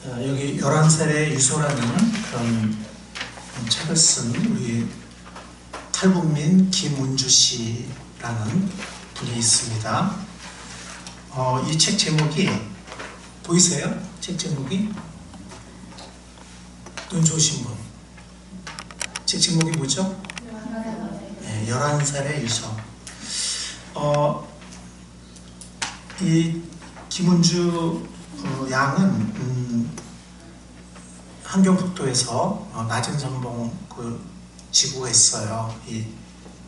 여기 11살의 유소라는 그런 책을 쓴 우리 탈북민 김운주 씨라는 분이 있습니다. 이 책 제목이 보이세요? 책 제목이? 눈 좋으신 분. 책 제목이 뭐죠? 11살의 유서. 이 김운주 양은 함경북도에서 낮은 선봉 그 지구가 있어요. 이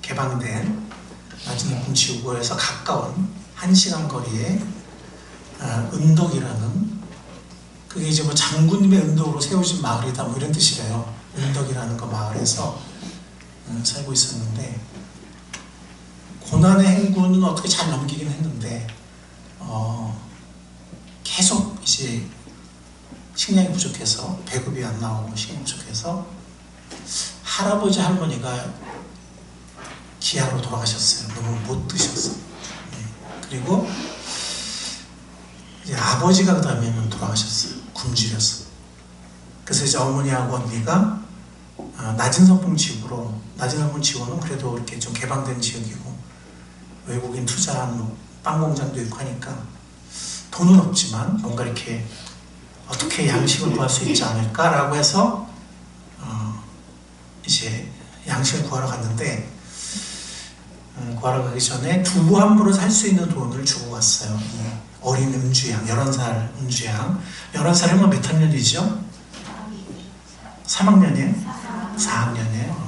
개방된 낮은 선봉 지구에서 가까운 1시간 거리에 은덕이라는, 그게 이제 뭐 장군님의 은덕으로 세워진 마을이다 뭐 이런 뜻이래요. 은덕이라는 그 마을에서 살고 있었는데, 고난의 행군은 어떻게 잘 넘기긴 했는데 계속 이제 식량이 부족해서, 배급이 안 나오고 식량이 부족해서 할아버지 할머니가 기아로 돌아가셨어요. 너무 못 드셔서. 그리고 이제 아버지가 그 다음에는 돌아가셨어요. 굶주려서. 그래서 이제 어머니하고 언니가 낮은 선봉 지구로, 낮은 선봉 지구는 그래도 이렇게 좀 개방된 지역이고 외국인 투자한 빵 공장도 있고 하니까 돈은 없지만 뭔가 이렇게 어떻게 양식을 구할 수 있지 않을까라고 해서 이제 양식을 구하러 갔는데, 구하러 가기 전에 두부 한 부로 살 수 있는 돈을 주고 갔어요. 어린 은주양, 11살 은주양. 11살이면 몇 학년이죠? 3학년이에요? 4학년이에요.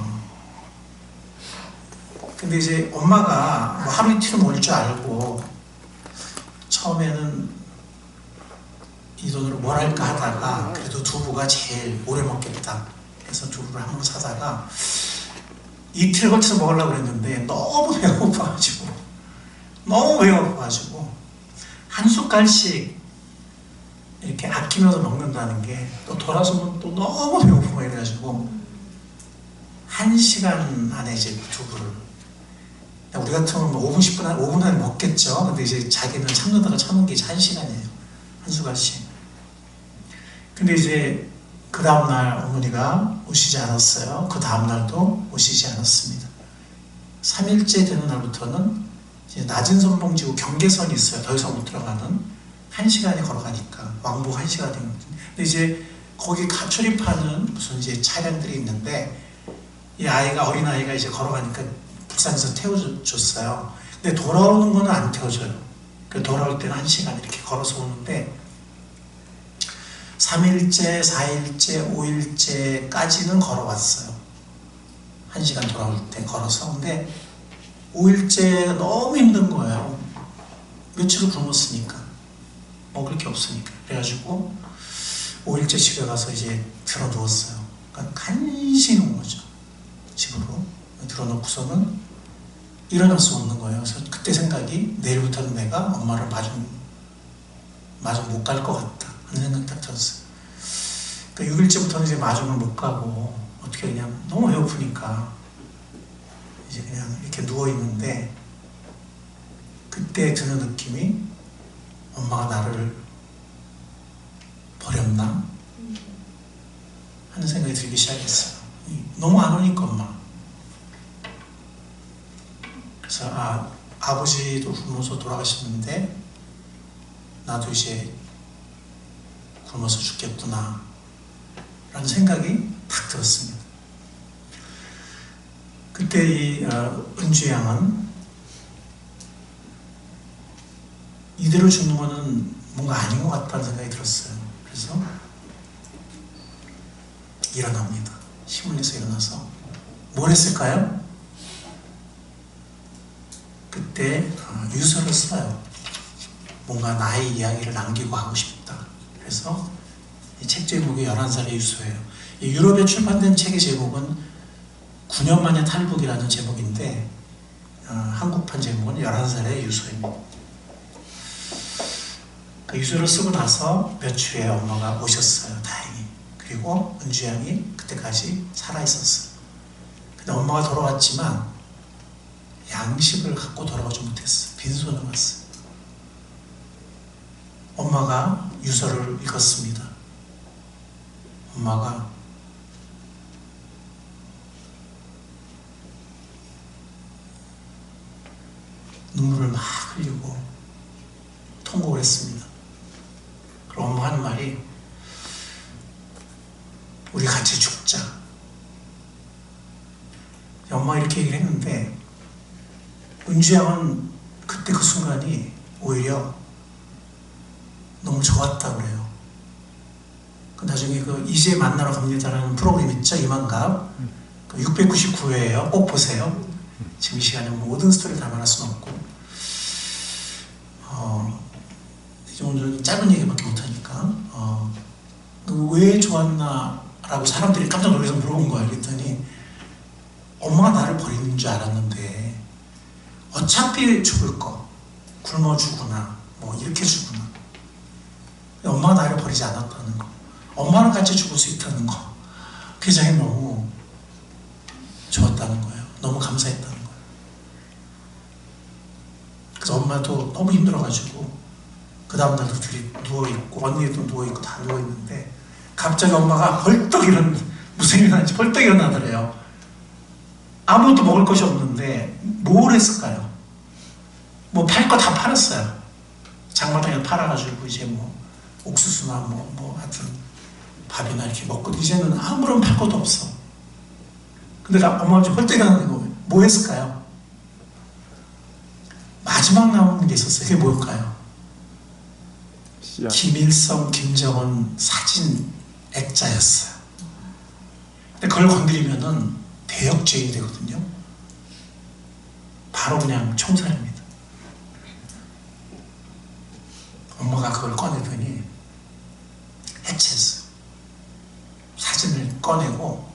근데 이제 엄마가 뭐 하루 이틀은 올 줄 알고 처음에는 이 돈으로 뭘 할까 하다가 그래도 두부가 제일 오래 먹겠다 해서 두부를 한 번 사다가 이틀 걸쳐서 먹으려고 그랬는데 너무 배고파가지고 한 숟갈씩 이렇게 아끼면서 먹는다는 게, 또 돌아서면 또 너무 배고프고 이래가지고 1시간 안에 이제 두부를, 우리 같으면 뭐 5분 10분 5분 안에 먹겠죠. 근데 이제 자기는 참는다가 참는 게 이제 1시간이에요. 한 숟갈씩. 근데 이제 그 다음날 어머니가 오시지 않았어요. 그 다음날도 오시지 않았습니다. 3일째 되는 날부터는 이제 낮은 선봉지구 경계선이 있어요. 더 이상 못 들어가는. 1시간이 걸어가니까 왕복 1시간이 되거든요. 근데 이제 거기 출입하는 무슨 이제 차량들이 있는데, 이 아이가, 어린 아이가 이제 걸어가니까 북산에서 태워줬어요. 근데 돌아오는 거는 안 태워줘요. 돌아올 때는 1시간 이렇게 걸어서 오는데, 3일째, 4일째, 5일째까지는 걸어왔어요. 1시간 돌아올 때 걸어서. 근데 5일째 너무 힘든 거예요. 며칠을 굶었으니까. 먹을 게 없으니까. 그래가지고 5일째 집에 가서 이제 들어 누웠어요. 그러니까 간신히 온 거죠. 집으로. 들어놓고서는 일어날 수 없는 거예요. 그래서 그때 생각이, 내일부터는 내가 엄마를 마중 못 갈 것 같다 하는 생각이 딱 들었어요. 그러니까 6일째부터는 이제 마중을 못 가고 어떻게 그냥 너무 배고프니까 이제 그냥 이렇게 누워있는데, 그때 드는 느낌이, 엄마가 나를 버렸나? 하는 생각이 들기 시작했어요. 너무 안 오니까 엄마. 그래서 아버지도 굶어서 돌아가셨는데 나도 이제 굶어서 죽겠구나 라는 생각이 탁 들었습니다. 그때 이 은주 양은 이대로 죽는 거는 뭔가 아닌 것 같다는 생각이 들었어요. 그래서 일어납니다. 힘을 내서 일어나서 뭘 했을까요? 그때 유서를 써요. 뭔가 나의 이야기를 남기고 하고 싶다. 그래서 이 책 제목이 11살의 유서예요. 이 유럽에 출판된 책의 제목은 9년 만의 탈북이라는 제목인데, 한국판 제목은 11살의 유서입니다. 그 유서를 쓰고 나서 몇 주에 엄마가 오셨어요. 다행히. 그리고 은주 양이 그때까지 살아있었어요. 근데 엄마가 돌아왔지만 양식을 갖고 돌아오지 못했어요. 빈손으로 왔어요. 엄마가 유서를 읽었습니다. 엄마가 눈물을 막 흘리고 통곡을 했습니다. 그럼 엄마가 하는 말이 우리 같이 죽자. 엄마가 이렇게 얘기를 했는데 은주 양은 그때 그 순간이 오히려 너무 좋았다고 그래요. 나중에 그 이제 만나러 갑니다라는 프로그램 있죠? 이만갑 699회예요. 꼭 보세요. 지금 이 시간에 모든 스토리를 다 말할 수는 없고 이제 오늘 짧은 얘기밖에 못하니까 왜 좋았나 라고 사람들이 깜짝 놀라서 물어본 거예요. 그랬더니 엄마가 나를 버리는 줄 알았는데 어차피 죽을 거 굶어 죽거나 뭐 이렇게 죽거나 엄마가 나를 버리지 않았다는 거, 엄마랑 같이 죽을 수 있다는 거, 그게 자기 너무 좋았다는 거예요. 너무 감사했다는 거예요. 그래서 엄마도 너무 힘들어가지고 그 다음 날도 둘이 누워있고 언니도 누워있고 다 누워있는데 갑자기 엄마가 벌떡 무슨 일이 났는지 벌떡 일어나더래요. 아무것도 먹을 것이 없는데 뭘 했을까요? 뭐 팔 거 다 팔았어요. 장마당에 팔아가지고 이제 뭐 옥수수나 뭐 하여튼 밥이나 이렇게 먹고 이제는 아무런 팔 것도 없어. 근데 엄마가 벌떡 일어나는 거 뭐 했을까요? 마지막 남은 게 있었어요. 그게 뭘까요? 김일성, 김정은 사진 액자였어요. 근데 그걸 건드리면은 대역죄인이 되거든요. 바로 그냥 총살입니다. 엄마가 그걸 꺼내더니 해체했어요. 사진을 꺼내고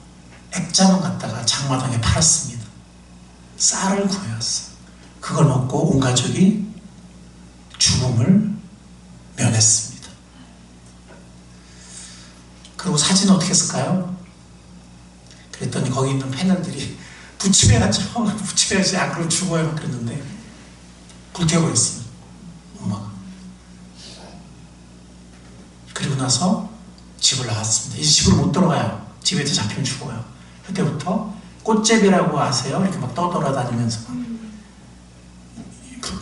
액자만 갖다가 장마당에 팔았습니다. 쌀을 구해왔어요. 그걸 먹고 온 가족이 죽음을 면했습니다. 그리고 사진은 어떻게 했을까요? 그랬더니 거기 있는 패널들이 부치매야죠. 부치매야지 안 그러면 죽어요. 막 그랬는데 불태워버렸어요. 엄마가. 그리고 나서 집을 나왔습니다. 이제 집으로 못 들어가요. 집에서 잡히면 죽어요. 그때부터 꽃제비라고 아세요? 이렇게 막 떠돌아다니면서 막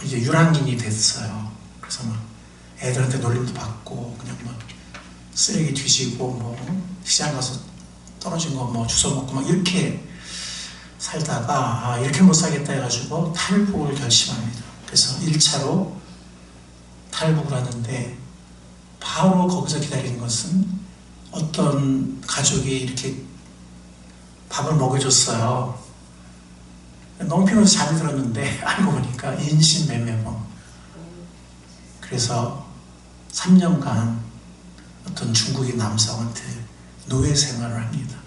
이제 유랑인이 됐어요. 그래서 막 애들한테 놀림도 받고 그냥 막 쓰레기 뒤지고 뭐 시장 가서 떨어진 거 뭐 주워 먹고 막 이렇게 살다가 이렇게 못 살겠다 해가지고 탈북을 결심합니다. 그래서 1차로 탈북을 하는데 바로 거기서 기다리는 것은 어떤 가족이 이렇게 밥을 먹여줬어요. 너무 피곤해서 잠이 들었는데 알고 보니까 인신매매범. 그래서 3년간 어떤 중국인 남성한테 노예 생활을 합니다.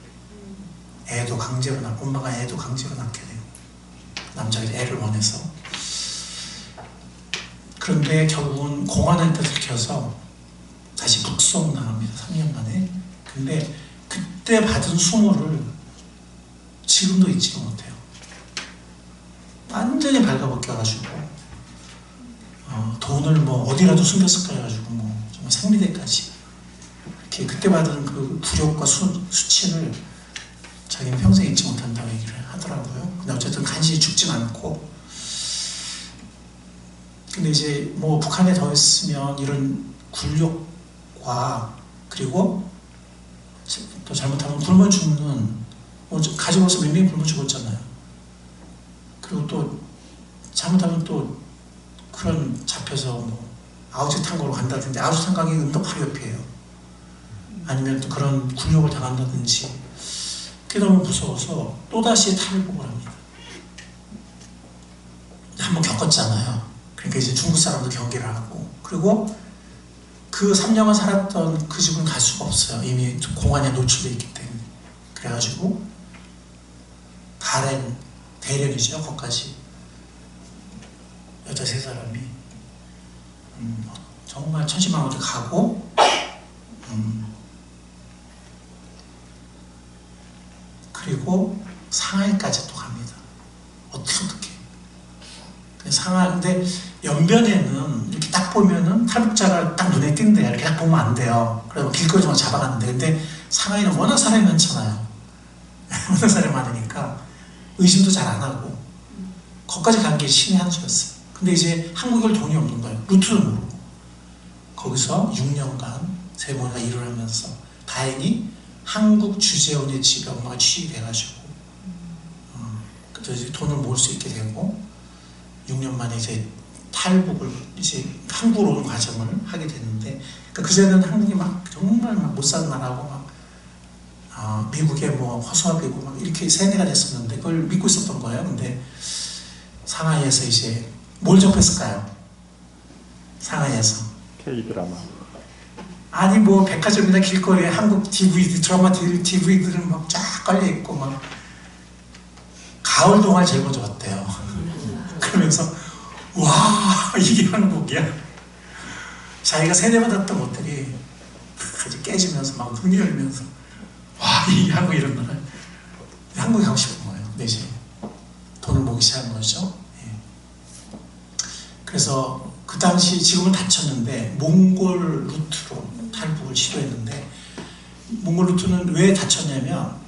애도 강제로 낳고 엄마가 애도 강제로 낳게 돼요. 남자가 애를 원해서. 그런데 결국은 공안한테 들켜서 다시 북송 나갑니다. 3년 만에. 근데 그때 받은 수모를 지금도 잊지 못해요. 완전히 발가벗겨가지고 돈을 뭐 어디라도 숨겼을까 해가지고 뭐 정말 생리대까지 이렇게 그때 받은 그 굴욕과 수치를 자기는 평생 잊지 못한다고 얘기를 하더라고요. 근데 어쨌든 간신히 죽진 않고. 근데 이제 뭐 북한에 더 있으면 이런 굴욕과 그리고 또 잘못하면 굶어 죽는 가지고 와서 몇 명이 굶어 죽었잖아요. 그리고 또 잘못하면 또 그런 잡혀서 뭐 아우지 탄광으로 간다든지 아우지 탄광이 음도 바로 옆이에요. 아니면 또 그런 굴욕을 당한다든지 그게 너무 무서워서 또다시 탈북을 합니다. 한번 겪었잖아요. 그러니까 이제 중국 사람도 경계를 하고 그리고 그 3년간 살았던 그 집은 갈 수가 없어요. 이미 공안에 노출되어 있기 때문에. 그래가지고 대련이죠. 거기까지 여자 3사람이 정말 천신만고를 가고 그리고 상하이까지 또 갑니다. 어떻게 상하인데 연변에는 이렇게 딱 보면은 탈북자가 딱 눈에 띈대요. 이렇게 딱 보면 안 돼요. 그래서 길거리에서 잡아갔는데 근데 상하이는 워낙 사람이 많잖아요. 워낙 사람이 많으니까 의심도 잘 안 하고 거기까지 간 게 신의 한 수였어요. 근데 이제 한국에 올 돈이 없는 거예요. 루트도 모르고. 거기서 6년간 세모가 일을 하면서 다행히 한국 주재원의 집에 엄마가 취직해가지고 그래서 이제 돈을 모을 수 있게 되고 6년 만에 이제 탈북을 이제 한국으로 오는 과정을 하게 됐는데 그전에는 한국이 막 정말 막 못 사는 나라고 막 미국에 뭐 허수아비고 막 이렇게 세뇌가 됐었는데 그걸 믿고 있었던 거예요. 근데 상하이에서 이제 뭘 접했을까요? 상하이에서 K-드라마. 아니 뭐 백화점이나 길거리에 한국 DVD 드라마 DVD들은 막 쫙 깔려 있고 막 가을 동화를 제일 먼저 봤대요. 그러면서 와 이게 한국이야. 자기가 세뇌받았던 것들이 아주 깨지면서 막 눈이 열면서 와 이게 한국 이런 나라. 한국에 가고 싶은 거예요. 근데 이제 돈을 모기 시작한 거죠. 예. 그래서 그 당시 지금은 다쳤는데 몽골 루트로 탈북을 시도했는데 몽골 루트는 왜 다쳤냐면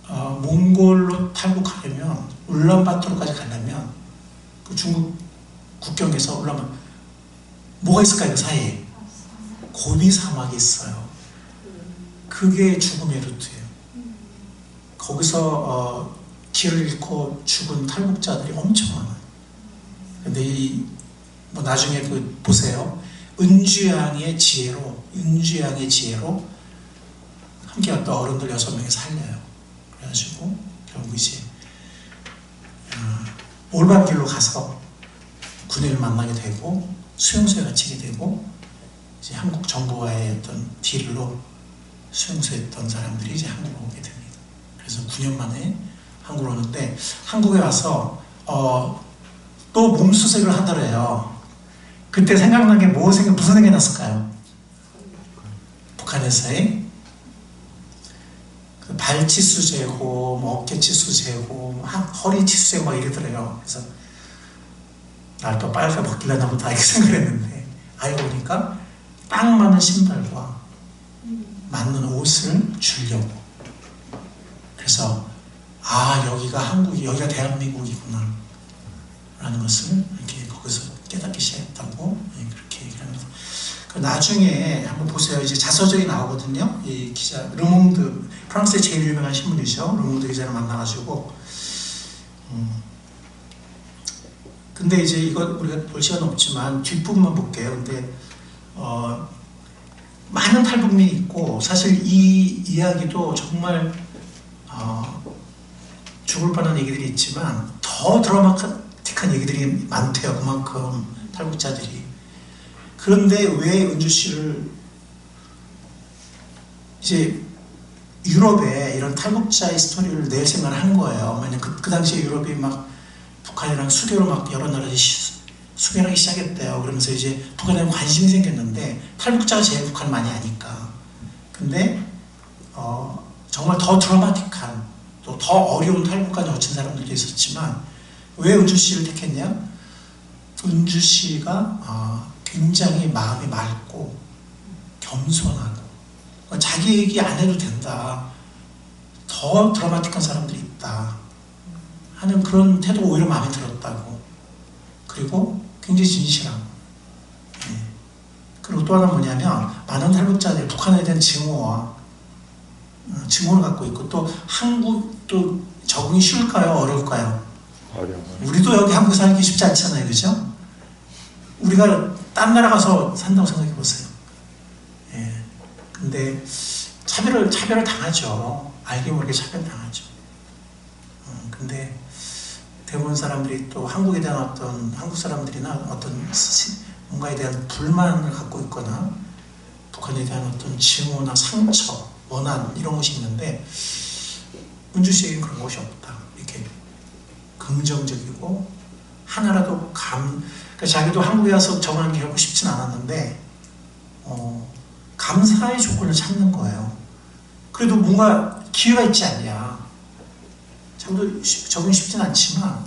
몽골로 탈북하려면 울란바토르까지 가려면 그 중국 국경에서 울란바토르 뭐가 있을까요? 그 사이에 고비 사막이 있어요. 그게 죽음의 루트예요. 거기서 길을 잃고 죽은 탈북자들이 엄청 많아요. 근데 뭐 나중에 그 보세요. 은주양의 지혜로 함께 갔던 어른들 6명이 살려요. 그래가지고 결국 이제 올바른 길로 가서 군인을 만나게 되고 수용소에 갇히게 되고 이제 한국 정부와의 어떤 딜로 수용소에 있던 사람들이 이제 한국으로 오게 됩니다. 그래서 9년 만에 한국으로 오는데 한국에 와서 또 몸수색을 하더래요. 그때 생각난 게 무슨 생각이 났을까요? 북한에서의 그 발치수 재고, 뭐 어깨치수 재고, 허리치수 재고 막 이러더래요. 그래서 날 또 빨리 바뀌려나 보다 이렇게 생각했는데 알고 보니까 딱 맞는 신발과 맞는 옷을 주려고. 그래서 여기가 여기가 대한민국이구나 라는 것을 이렇게 거기서 깨닫기 시작했다고 그렇게 얘기를 합니다. 나중에 한번 보세요. 이제 자서전이 나오거든요. 이 기자 르몽드, 프랑스의 제일 유명한 신문이죠. 르몽드 기자를 만나가지고 근데 이제 이거 우리가 볼 시간 없지만 뒷부분만 볼게요. 근데 많은 탈북민이 있고 사실 이 이야기도 정말 죽을 뻔한 얘기들이 있지만 더 드라마틱한 얘기들이 많대요. 그만큼 탈북자들이. 그런데 왜 은주 씨를 이제 유럽에 이런 탈북자의 스토리를 낼 생각을 한 거예요. 왜냐면 그 당시에 유럽이 막 북한이랑 수교를 막 여러 나라들이 수교하기 시작했대요. 그러면서 이제 북한에 관심이 생겼는데 탈북자가 제일 북한을 많이 아니까. 근데 정말 더 드라마틱한 또 더 어려운 탈북까지 거친 사람들도 있었지만 왜 은주 씨를 택했냐? 은주 씨가 굉장히 마음이 맑고 겸손하고 자기 얘기 안 해도 된다. 더 드라마틱한 사람들이 있다 하는 그런 태도가 오히려 마음에 들었다고. 그리고 굉장히 진실하고. 그리고 또 하나 뭐냐면 많은 탈북자들이 북한에 대한 증오를 갖고 있고 또 한국도 적응이 쉬울까요? 어려울까요? 어려워요. 우리도 여기 한국에 살기 쉽지 않잖아요. 그죠? 우리가 딴 나라 가서 산다고 생각해 보세요. 근데 차별을 당하죠. 알게 모르게 차별을 당하죠. 근데 대부분 사람들이 또 한국에 대한 한국 사람들이나 어떤 뭔가에 대한 불만을 갖고 있거나 북한에 대한 어떤 증오나 상처, 원한 이런 것이 있는데 은주 씨에게는 그런 것이 없다. 이렇게 긍정적이고 하나라도 그러니까 자기도 한국에 와서 적응하는 게 결코 쉽진 않았는데 감사의 조건을 찾는 거예요. 그래도 뭔가 기회가 있지 않냐. 자기도 적응이 쉽진 않지만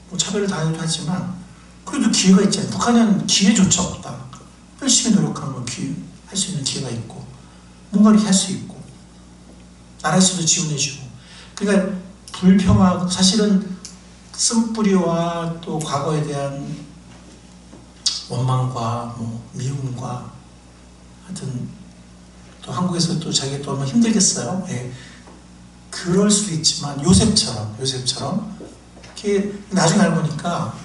뭐 차별을 당하기도 하지만 그래도 기회가 있지 않냐. 북한은 기회조차 없다. 열심히 노력하면 할 수 있는 기회가 있고 뭔가 이렇게 할 수 있고 나라에서도 지원해주고. 그러니까 불평하고 사실은 쓴뿌리와 또 과거에 대한 원망과 뭐 미움과 하여튼 또 한국에서 또 자기가 또 얼마나 힘들겠어요. 예. 그럴 수도 있지만 요셉처럼 이렇게 나중에 알고 보니까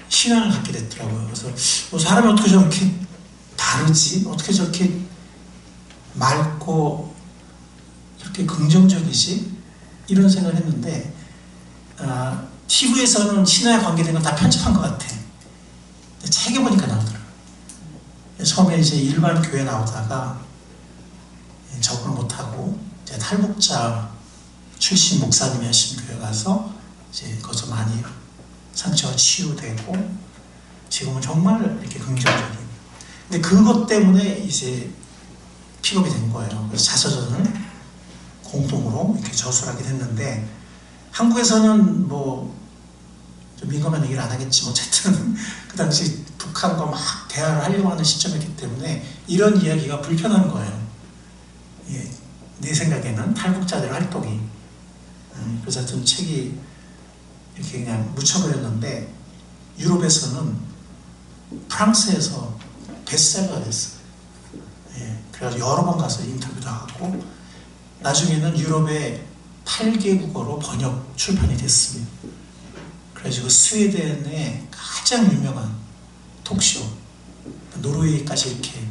신앙을 갖게 됐더라고요. 그래서 뭐 사람이 어떻게 저렇게 다르지? 어떻게 저렇게 맑고 이렇게 긍정적이지? 이런 생각을 했는데 TV에서는 신화에 관계된 건 다 편집한 것 같아. 책에 보니까 나오더라고요. 처음에 이제 일반 교회 나오다가 적응을 못하고 이제 탈북자 출신 목사님이 하신 교회 가서 이제 거기서 많이 상처가 치유되고 지금은 정말 이렇게 긍정적인. 근데 그것 때문에 이제 픽업이 된 거예요. 그래서 자서전을 공동으로 이렇게 저술하게 됐는데 한국에서는 뭐 좀 민감한 얘기를 안 하겠지만 어쨌든 그 당시 북한과 막 대화를 하려고 하는 시점이었기 때문에 이런 이야기가 불편한 거예요. 예, 내 생각에는 탈북자들의 활동이. 그래서 하여튼 책이 이렇게 그냥 묻혀버렸는데 유럽에서는 프랑스에서 베스트셀러가 됐어요. 예, 그래서 여러 번 가서 인터뷰도 하고 나중에는 유럽의 8개 국어로 번역 출판이 됐습니다. 그래가지고 스웨덴의 가장 유명한 톡쇼 노르웨이까지 이렇게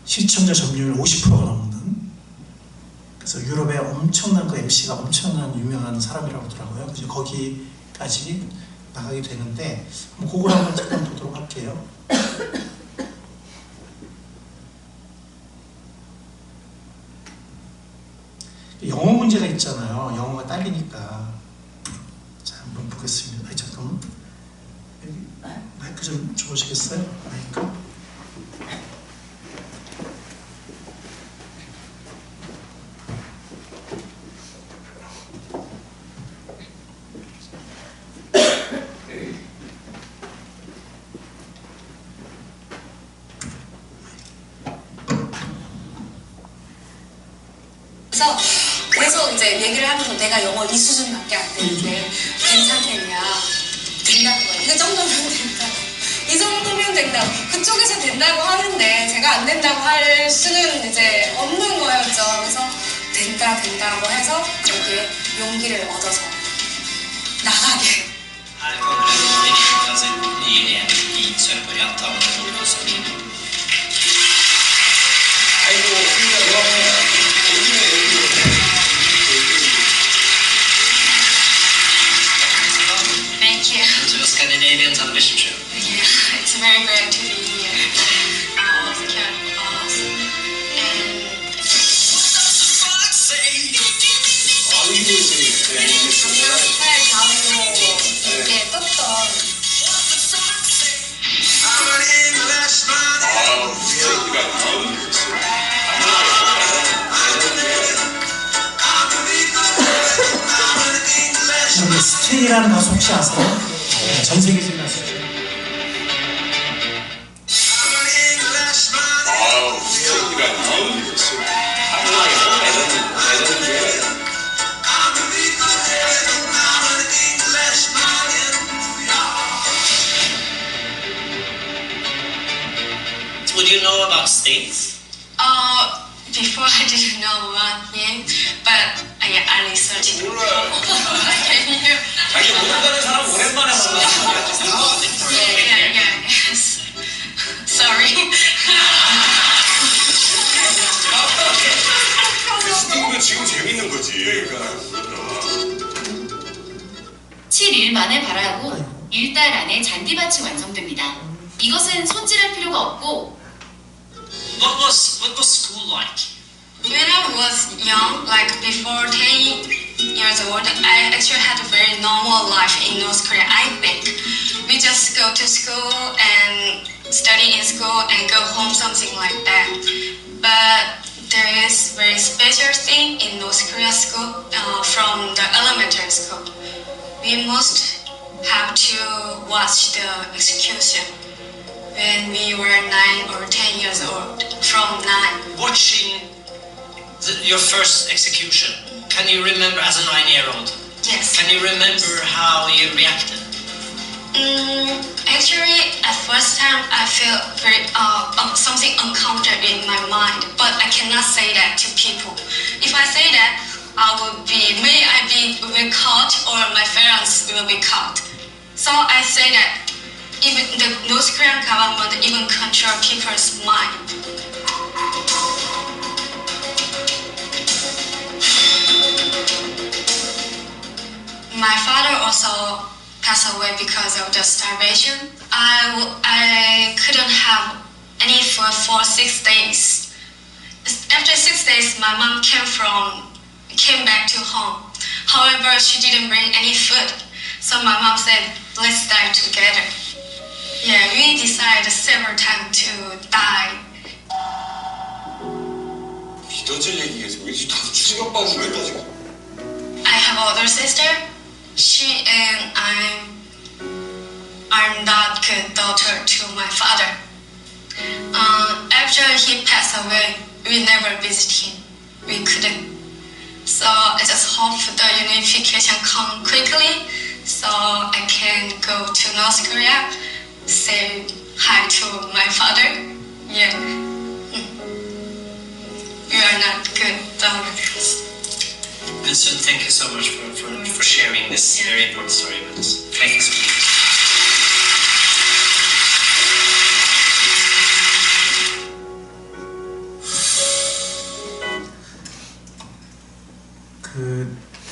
시청자 점유율 50%가 넘는, 그래서 유럽의 엄청난 그 MC가 엄청난 유명한 사람이라고 하더라고요. 그래서 거기까지 나가게 되는데 뭐 그걸 한번 잠깐 보도록 할게요. 영어 문제가 있잖아요. 영어가 딸리니까. 자, 한번 보겠습니다. 아니, 잠깐만. 여기 마이크 좀 줘보시겠어요? 마이크. 그래서 계속 이제 얘기를 하면서 내가 영어 이 수준밖에 안 되는데 괜찮겠냐, 된다는 거예요. 그 정도면 된다, 이 정도면 된다. 그쪽에서 된다고 하는데 제가 안 된다고 할 수는 이제 없는 거였죠. 그래서 된다고 해서 여기에 용기를 얻어서 나가게. Thank you. To the Scandinavian television show. Yeah, it's very great to be here. Of Course. 스타일 다음으로 이렇게 떴던. 여기 스팅이라는 가수 혹시 아세요? 전 세계적인 가수죠. Would you know about Sting? Before I didn't know about him, but I researched it. 자기 모른다는 사람 오랜만에 만났어. Yes. Sorry. 스팅도 지금 재밌는 거지. 그러니까. 7일 만에 발화하고 1달 안에 잔디밭이 완성됩니다. 이것은 손질할 필요가 없고. What was school like? When I was young, like before 10 years old, I actually had a very normal life in North Korea, I think. We just go to school and study in school and go home, something like that. But there is very special thing in North Korea school from the elementary school. We must have to watch the execution when we were 9 or 10 years old. From 9. Watching Your first execution. Can you remember as a 9-year-old? Yes. Can you remember how you reacted? Actually, at first time, I feel very something uncomfortable in my mind, but I cannot say that to people. If I say that, may I be caught or my parents will be caught. So I say that even the North Korean government even control people's mind. My father also passed away because of the starvation. I couldn't have any food for 6 days. After 6 days, my mom came back to home. However, she didn't bring any food. So my mom said, let's die together. Yeah, we decided several times to die. 믿어질 얘기겠지. 왜 다들 충격받은 거야 지금? I have older sister. She and I'm not good daughter to my father. After he passed away, we never visit him. We couldn't. So I just hope the unification come quickly, so I can go to North Korea, say hi to my father. Yeah. We are not good daughters. Vincent, thank you so much for sharing this very important story with us. Thank you so much.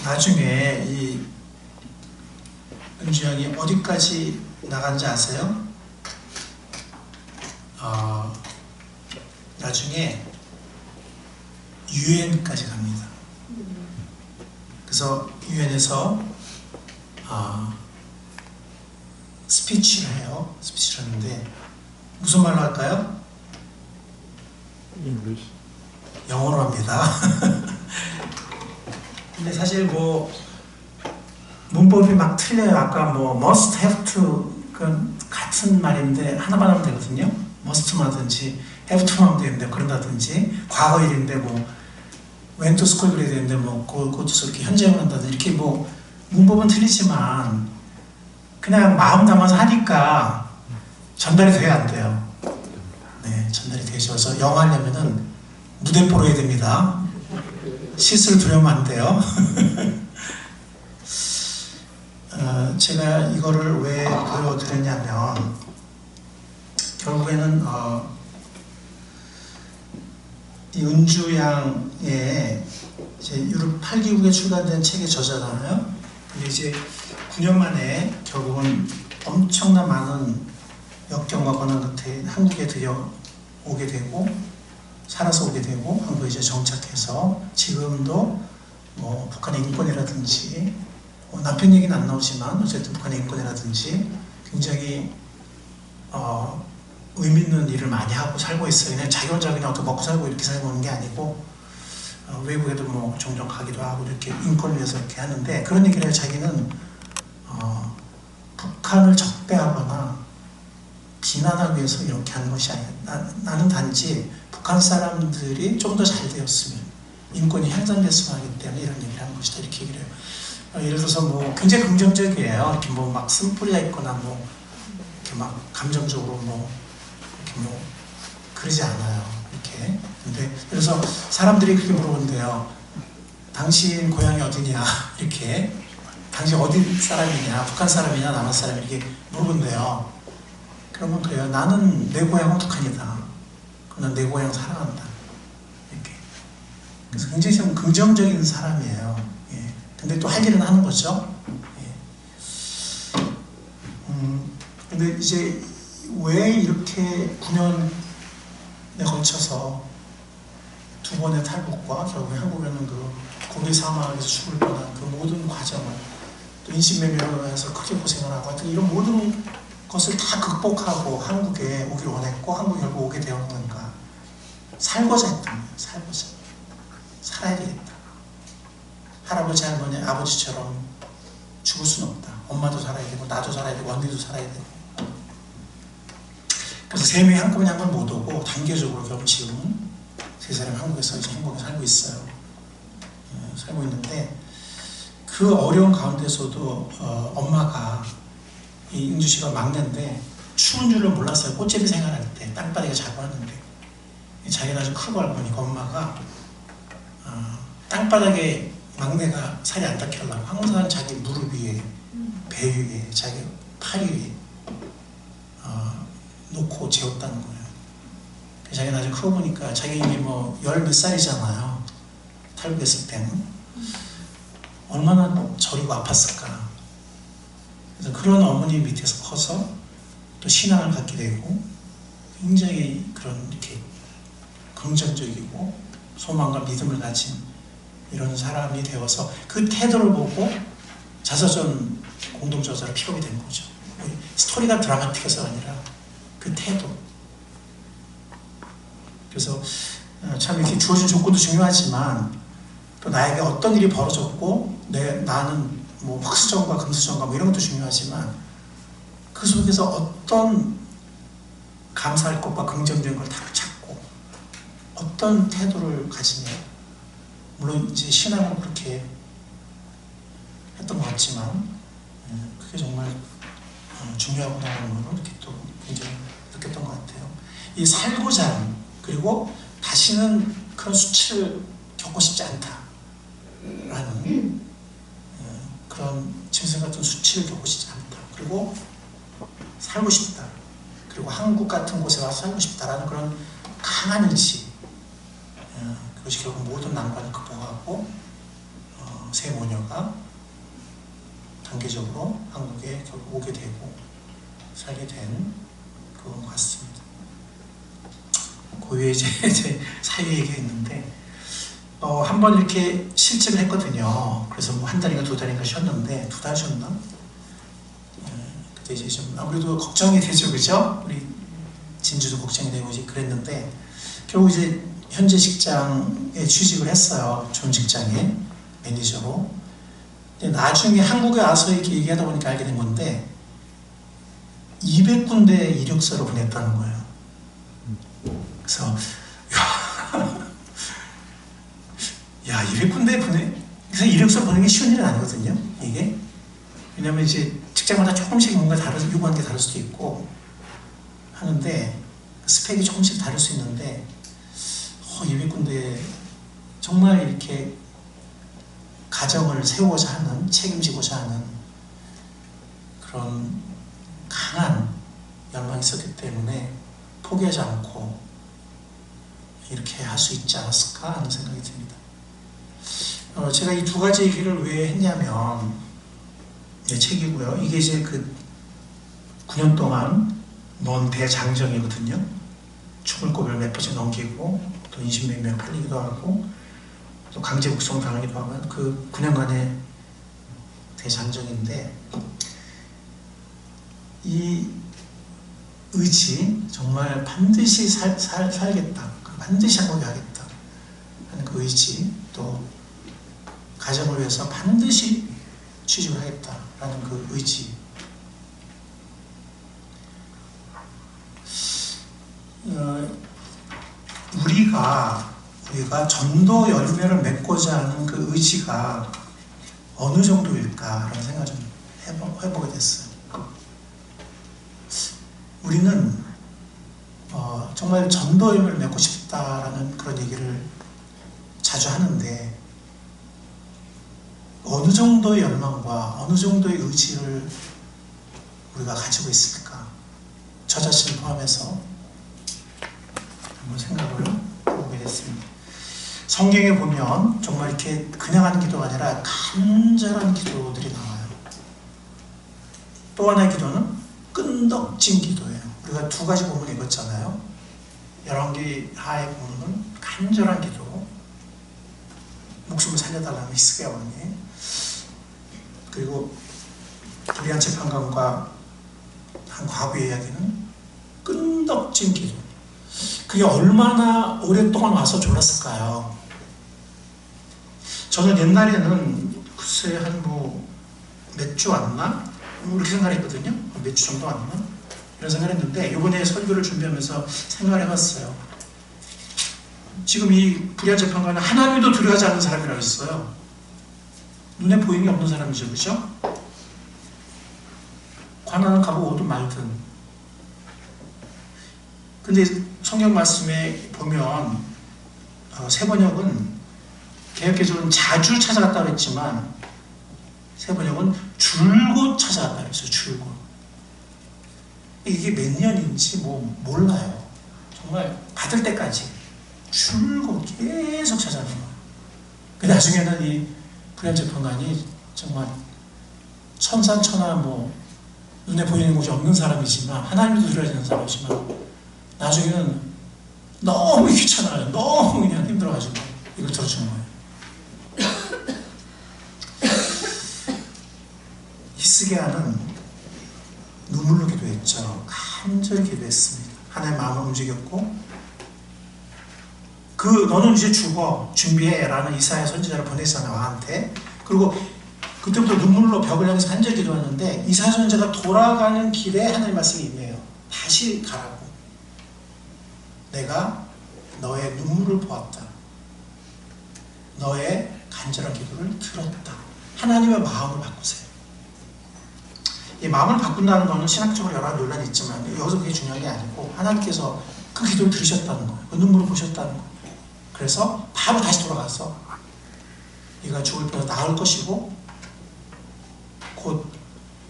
나중에 이 은주 양이 어디까지 나간지 아세요? 나중에 유엔까지 갑니다. 그래서 유엔에서 스피치를 해요. 스피치를 하는데 무슨 말로 할까요? English. 영어로 합니다. 근데 사실 뭐 문법이 막 틀려요. 아까 뭐 must have to 그건 같은 말인데 하나만 하면 되거든요. must만 하든지 have to만 하면 되는데 그런다든지 과거일인데 뭐 went to school 그래야 되는데 뭐 그것도 이렇게 현재형을 한다든지 이렇게 뭐 문법은 틀리지만 그냥 마음 담아서 하니까 전달이 돼야 안 돼요. 네, 전달이 되죠. 그래서 영어 하려면은 무대 보러야 됩니다. 실수를 두려우면 안 돼요. 제가 이거를 왜 보여드렸냐면 결국에는 이 은주 양의 이제 유럽 8기국에 출간된 책의 저자잖아요. 근데 이제 9년 만에 결국은 엄청난 많은 역경과 고난 끝에 한국에 들여오게 되고 살아서 오게 되고 한국에 이제 정착해서 지금도 뭐 북한의 인권이라든지 남편 얘기는 안 나오지만 어쨌든 북한의 인권이라든지 굉장히 의미 있는 일을 많이 하고 살고 있어요. 그냥 자기 혼자 그냥 어떻게 먹고 살고 이렇게 살고 오는 게 아니고 외국에도 뭐 종종 가기도 하고 이렇게 인권을 위해서 이렇게 하는데 그런 얘기를 해요. 자기는 북한을 적대하거나 비난하기 위해서 이렇게 하는 것이 아니야. 나는 단지 북한 사람들이 좀 더 잘 되었으면 인권이 향상됐으면 하기 때문에 이런 얘기를 하는 것이다. 이렇게 얘기를 해요. 예를 들어서 뭐 굉장히 긍정적이에요. 이렇게 뭐 막 쓴뿌리가 있거나 뭐 이렇게 막 감정적으로 뭐 이렇게 뭐 그러지 않아요. 이렇게. 근데 그래서 사람들이 그렇게 물어본대요. 당신 고향이 어디냐? 이렇게. 당신 어디 사람이냐? 북한 사람이냐? 남한 사람이냐? 이렇게 물어본대요. 그러면 그래요. 나는 내 고향은 북한이다. 난 내 고향 사랑한다. 이렇게. 그래서 굉장히 좀 긍정적인 사람이에요. 예. 근데 또 할 일은 하는 거죠. 예. 근데 이제 왜 이렇게 9년에 걸쳐서 두 번의 탈북과 결국에 한국에는 그 고리 사막에서 죽을 뻔한 그 모든 과정을 또 인신매매로 해서 크게 고생을 하고 하여튼 이런 모든 것을 다 극복하고 한국에 오길 원했고 한국에 결국 오게 되었는 건가 살고자 했던 거예요. 살고자 살아야 되겠다. 할아버지 할머니 아버지처럼 죽을 수는 없다. 엄마도 살아야 되고 나도 살아야 되고 언니도 살아야 되고 그래서 세 명이 한꺼번에 한 번 못 오고 단계적으로 결국 지금은 세 사람이 한국에서 이제 행복하게 살고 있어요. 살고 있는데 그 어려운 가운데서도 엄마가 이 ing주 씨가 막내인데 추운 줄을 몰랐어요. 꽃제비 생활할 때 땅바닥에 자고 왔는데 자기는 아주 크고 알보니까 엄마가 땅바닥에 막내가 살이 안 닿게 하려고 항상 자기 무릎 위에, 배 위에, 자기 팔 위에 놓고 재웠다는 거예요. 자기가 나중에 크고 보니까 자기 이미 뭐 열 몇 살이잖아요. 탈북했을 때는. 얼마나 저리고 아팠을까. 그래서 그런 어머니 밑에서 커서 또 신앙을 갖게 되고 굉장히 그런 이렇게 긍정적이고 소망과 믿음을 가진 이런 사람이 되어서 그 태도를 보고 자서전 공동저자로 픽업이 된 거죠. 스토리가 드라마틱해서가 아니라 그 태도. 그래서 참 이렇게 주어진 조건도 중요하지만 또 나에게 어떤 일이 벌어졌고 나는 뭐 흑수저인가 금수저인가 뭐 이런 것도 중요하지만 그 속에서 어떤 감사할 것과 긍정적인 걸 다 찾고 어떤 태도를 가지냐. 물론 이제 신앙은 그렇게 했던 것 같지만 그게 정말 중요하구나라는 걸 이렇게 또 굉장히 느꼈던 것 같아요. 이 살고자 하는 그리고 다시는 그런 수치를 겪고 싶지 않다라는 그런 짐승 같은 수치를 겪고 싶지 않다. 그리고 살고 싶다. 그리고 한국 같은 곳에 와서 살고 싶다라는 그런 강한 의지. 그것이 결국 모든 난관을 극복하고 세 모녀가 단계적으로 한국에 결국 오게 되고 살게 된 그런 것 같습니다. 그 위에 이제 사유 얘기했는데 한 번 이렇게 실직을 했거든요. 그래서 뭐 한 달인가 두 달인가 쉬었는데 2달 쉬었나? 그때 이제 좀 아무래도 걱정이 되죠, 그죠? 우리 진주도 걱정이 되고 이제 그랬는데 결국 이제 현재 직장에 취직을 했어요. 좋은 직장에 매니저로. 근데 나중에 한국에 와서 이렇게 얘기하다 보니까 알게 된 건데 200군데 이력서를 보냈다는 거예요. 그래서 야 200군데 그래서 이력서 보내는 게 쉬운 일은 아니거든요. 이게 왜냐면 이제 직장마다 조금씩 뭔가 요구하는 게 다를 수도 있고 하는데 스펙이 조금씩 다를 수 있는데 200군데 정말 이렇게 가정을 세우고자 하는 책임지고자 하는 그런 강한 열망이 있었기 때문에 포기하지 않고 이렇게 할 수 있지 않았을까 하는 생각이 듭니다. 제가 이 2가지 얘기를 왜 했냐면 책이고요. 이게 이제 그 9년 동안 논 대장정이거든요. 추물고비를 몇 번씩 넘기고 또 인신몇 명 팔리기도 하고 또 강제 북송 당하기도 하고 그 9년간의 대장정인데 이 의지 정말 반드시 살겠다. 반드시 한국에 하겠다 하는 그 의지 또 가정을 위해서 반드시 취직을 하겠다라는 그 의지 우리가 전도 열매를 맺고자 하는 그 의지가 어느 정도일까라는 생각을 좀 해보게 됐어요. 우리는 정말 전도 열매를 맺고 싶다라는 그런 얘기를 자주 하는데 어느 정도의 열망과 어느 정도의 의지를 우리가 가지고 있을까? 저 자신을 포함해서 한번 생각을 해보게 됐습니다. 성경에 보면 정말 이렇게 그냥 하는 기도가 아니라 간절한 기도들이 나와요. 또 하나의 기도는 끈덕진 기도예요. 우리가 2가지 본문을 읽었잖아요. 열왕기 하의 본문은 간절한 기도, 목숨을 살려달라는 히스기야 왕이, 그리고 불의한 재판관과 한 과부의 이야기는 끈덕진 기도. 그게 얼마나 오랫동안 와서 졸았을까요? 저는 옛날에는 글쎄 한 몇 주 왔나? 이렇게 생각했거든요. 몇 주 정도 왔나? 이런 생각을 했는데 이번에 설교를 준비하면서 생각을 해봤어요. 지금 이 불의한 재판관은 하나님도 두려워하지 않는 사람이라고 했어요. 눈에 보이는 게 없는 사람이죠. 그죠? 관하는 가고 오든 말든. 근데 성경 말씀에 보면 새 번역은 개역개정은 자주 찾아갔다고 했지만 새 번역은 줄곧 찾아갔다고 했어요. 줄곧. 이게 몇 년인지 몰라요. 정말 받을 때까지 줄곧 계속 찾아가는 거예요. 그 나중에는 이 불의한 재판관이 정말 천산천하 눈에 보이는 것이 없는 사람이지만 하나님도 두려워지는 사람이지만 나중에는 너무 귀찮아요. 너무 그냥 힘들어가지고 이걸 들어주는 거예요. 히스기야는 눈물로 기도했죠. 간절히 기도했습니다. 하나님 마음을 움직였고 너는 이제 죽어 준비해 라는 이사야 선지자를 보냈잖아요. 왕한테. 그리고 그때부터 눈물로 벽을 향해서 간절히 기도하는데 이사야 선지자가 돌아가는 길에 하나님 말씀이 임해요. 다시 가라고. 내가 너의 눈물을 보았다. 너의 간절한 기도를 들었다. 하나님의 마음을 바꾸세요. 이 마음을 바꾼다는 것은 신학적으로 여러 논란이 있지만 여기서 그게 중요한 게 아니고 하나님께서 그 기도를 들으셨다는 거예요. 그 눈물을 보셨다는 거예요. 그래서 바로 다시 돌아가서 네가 죽을 뼈가 나을 것이고 곧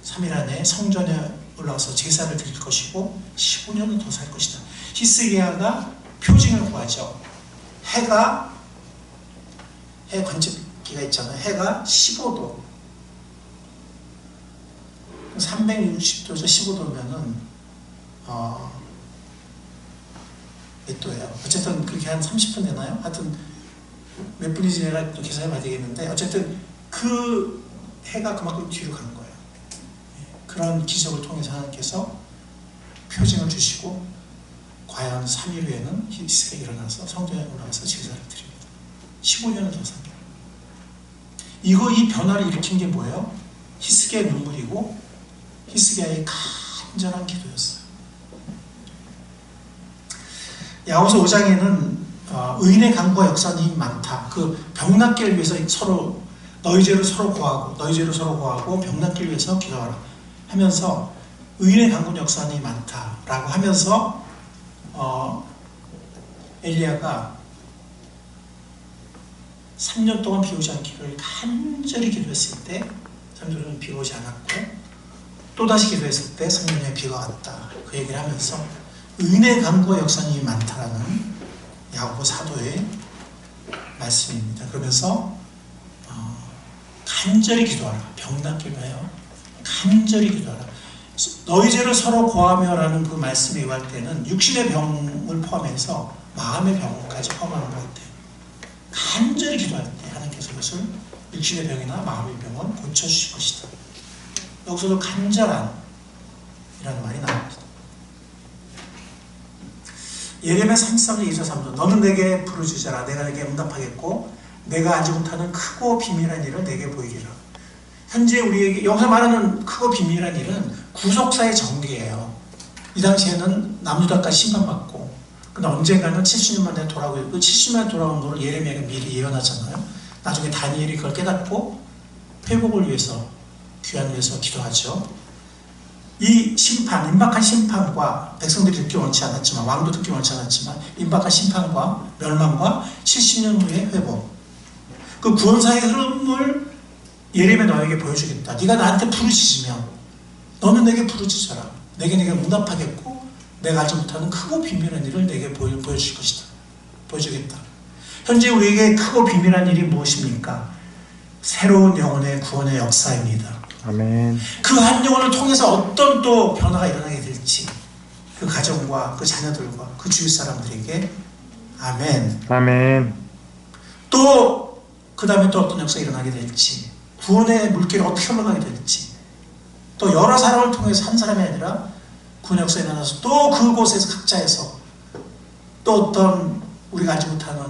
3일 안에 성전에 올라가서 제사를 드릴 것이고 15년은 더 살 것이다. 히스기야가 표징을 구하죠. 해 관측기가 있잖아요. 해가 15도 360도죠. 15도면은 몇 도예요? 어쨌든 그렇게 한 30분 되나요? 하여튼 몇 분이 지나야 또 계산해 봐야 되겠는데 어쨌든 그 해가 그만큼 뒤로 가는 거예요. 그런 기적을 통해서 하나님께서 표징을 주시고 과연 3일 후에는 히스기야가 일어나서 성전에 올라가서 제사를 드립니다. 15년을 더 삽니다. 이 변화를 일으킨 게 뭐예요? 히스기야의 눈물이고 히스기야의 간절한 기도였어요. 야고보서 5장에는 의인의 간구와 역사는 많다. 그 병낫기를 위해서 서로 너희 죄를 서로 고하고 병낫기를 위해서 기도하라 하면서 의인의 간구와 역사는 많다라고 하면서 엘리야가 3년 동안 비 오지 않기를 간절히 기도했을 때 3년은 비 오지 않았고 또다시 기도했을 때 3년 후에 비가 왔다. 그 얘기를 하면서 의인의 간구와 역사는 많다라는 야고보 사도의 말씀입니다. 그러면서 간절히 기도하라. 병낫기를 해요. 간절히 기도하라. 너희 죄를 서로 고하며 라는 그 말씀에 의할 때는 육신의 병을 포함해서 마음의 병까지 포함하는 것 같아요. 간절히 기도할 때 하나님께서 그것을 육신의 병이나 마음의 병은 고쳐주실 것이다. 여기서도 간절한 이라는 말이 나옵니다. 예레미야 33장 2절 3절 너는 내게 부르짖어라. 내가 내게 응답하겠고 내가 알지 못하는 크고 비밀한 일을 내게 보이리라. 현재 우리에게 여기서 말하는 크고 비밀한 일은 구속사의 전개예요. 이 당시에는 남유다까지 심판받고 근데 언젠가는 70년 만에 돌아오고 그 70년 만에 돌아오는 걸 예레미야가 미리 예언하잖아요. 나중에 다니엘이 그걸 깨닫고 회복을 위해서 귀환을 위해서 기도하죠. 이 심판, 임박한 심판과 백성들이 듣기 원치 않았지만 왕도 듣기 원치 않았지만 임박한 심판과 멸망과 70년 후의 회복 그 구원사의 흐름을 예레미야 너에게 보여주겠다. 네가 나한테 부르짖으면 너는 내게 부르짖어라. 내게 응답하겠고 내가 알지 못하는 크고 비밀한 일을 내게 보여줄 것이다. 보여주겠다. 현재 우리에게 크고 비밀한 일이 무엇입니까? 새로운 영혼의 구원의 역사입니다. 아멘. 그 한 영혼을 통해서 어떤 또 변화가 일어나게 될지 그 가정과 그 자녀들과 그 주위 사람들에게 아멘. 아멘. 또 그 다음에 또 어떤 역사가 일어나게 될지 구원의 물길이 어떻게 흘러가게 될지 또 여러 사람을 통해서 한 사람이 아니라 구원의 역사가 일어나서 또 그곳에서 각자에서 또 어떤 우리가 알지 못하는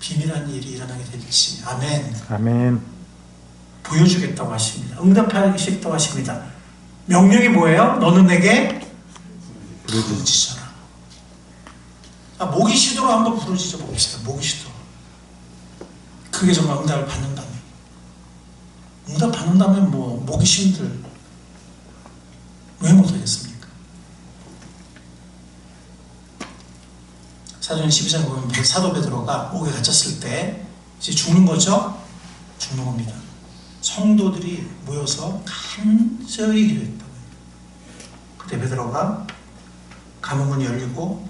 비밀한 일이 일어나게 될지 아멘. 아멘. 보여주겠다고 하십니다. 응답하시겠다고 하십니다. 명령이 뭐예요? 너는 내게 부르짖어라. 모기 시도로 한번 부르짖어 봅시다. 모기 시도. 그게 정말 응답을 받는다면. 응답 받는다면 뭐 모기 신들 왜 못하겠습니까? 사도행 12장에 보면 사도 베드로가 목에 갇혔을 때 이제 죽는 거죠? 죽는 겁니다. 성도들이 모여서 간절히 기도했다고요. 그때 베드로가 감옥문이 열리고